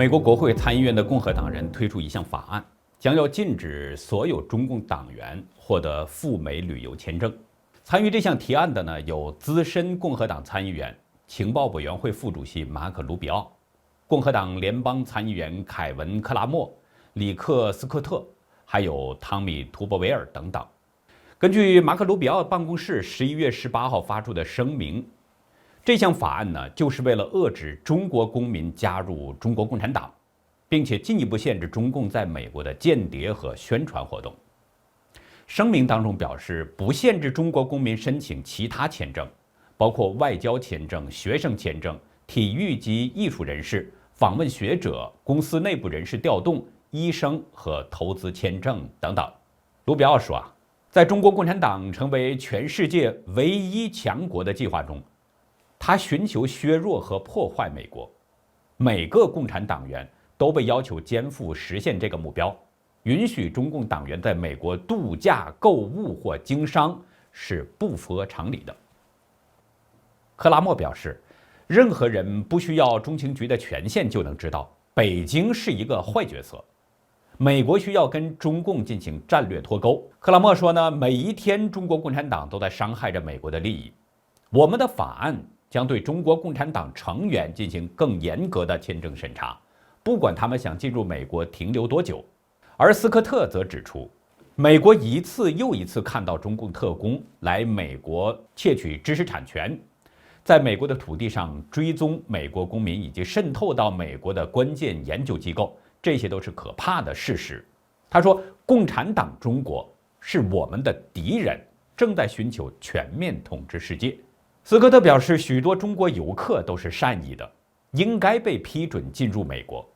美国国会参议院的共和党人推出一项法案，将要禁止所有中共党员获得赴美旅游签证。参与这项提案的呢，有资深共和党参议员、情报委员会副主席马可·卢比奥、共和党联邦参议员凯文·克拉默、里克·斯科特，还有汤米·图伯维尔等等。根据马可·卢比奥办公室11月18号发出的声明，这项法案呢，就是为了遏制中国公民加入中国共产党，并且进一步限制中共在美国的间谍和宣传活动。声明当中表示，不限制中国公民申请其他签证，包括外交签证、学生签证、体育及艺术人士、访问学者、公司内部人士调动、医生和投资签证等等。卢比奥说在中国共产党成为全世界唯一强国的计划中，他寻求削弱和破坏美国。每个共产党员都被要求肩负实现这个目标。允许中共党员在美国度假、购物或经商是不符合常理的。克拉默表示，任何人不需要中情局的权限就能知道，北京是一个坏角色。美国需要跟中共进行战略脱钩。克拉默说呢，每一天中国共产党都在伤害着美国的利益。我们的法案将对中国共产党成员进行更严格的签证审查，不管他们想进入美国停留多久。而斯科特则指出，美国一次又一次看到中共特工来美国窃取知识产权，在美国的土地上追踪美国公民，以及渗透到美国的关键研究机构，这些都是可怕的事实。他说，共产党中国是我们的敌人，正在寻求全面统治世界。斯科特表示，许多中国游客都是善意的，应该被批准进入美国，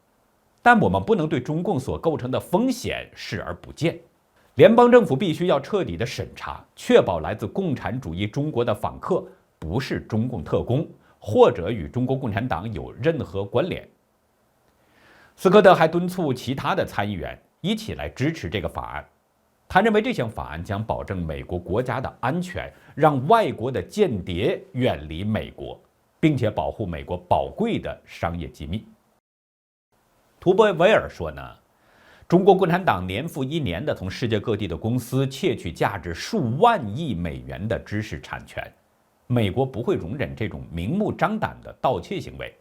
但我们不能对中共所构成的风险视而不见。联邦政府必须要彻底的审查，确保来自共产主义中国的访客不是中共特工，或者与中国共产党有任何关联。斯科特还敦促其他的参议员一起来支持这个法案。他认为这项法案将保证美国国家的安全，让外国的间谍远离美国，并且保护美国宝贵的商业机密。图伯维尔说呢，中国共产党年复一年的从世界各地的公司窃取价值数万亿美元的知识产权，美国不会容忍这种明目张胆的盗窃行为。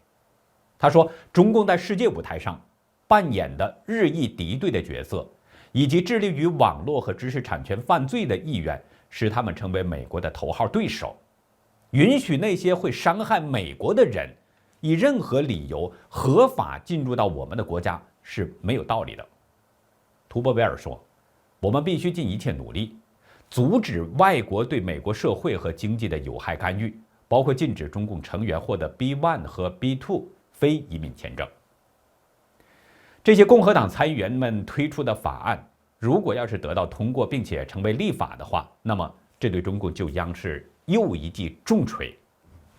他说，中共在世界舞台上扮演的日益敌对的角色，以及致力于网络和知识产权犯罪的意愿，使他们成为美国的头号对手。允许那些会伤害美国的人以任何理由合法进入到我们的国家是没有道理的。图伯维尔说，我们必须尽一切努力，阻止外国对美国社会和经济的有害干预，包括禁止中共成员获得 B1 和 B2 非移民签证。这些共和党参议员们推出的法案，如果要是得到通过并且成为立法的话，那么这对中共就将是又一记重锤。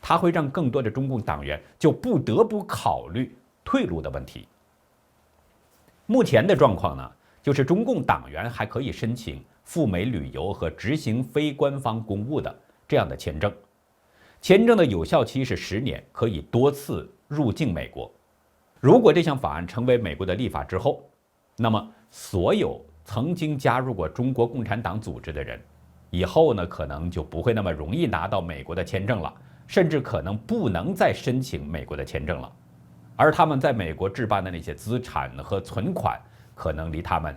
它会让更多的中共党员就不得不考虑退路的问题。目前的状况呢，就是中共党员还可以申请赴美旅游和执行非官方公务的这样的签证，签证的有效期是10年，可以多次入境美国。如果这项法案成为美国的立法之后，那么所有曾经加入过中国共产党组织的人，以后呢可能就不会那么容易拿到美国的签证了，甚至可能不能再申请美国的签证了。而他们在美国置办的那些资产和存款，可能离他们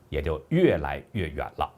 也就越来越远了。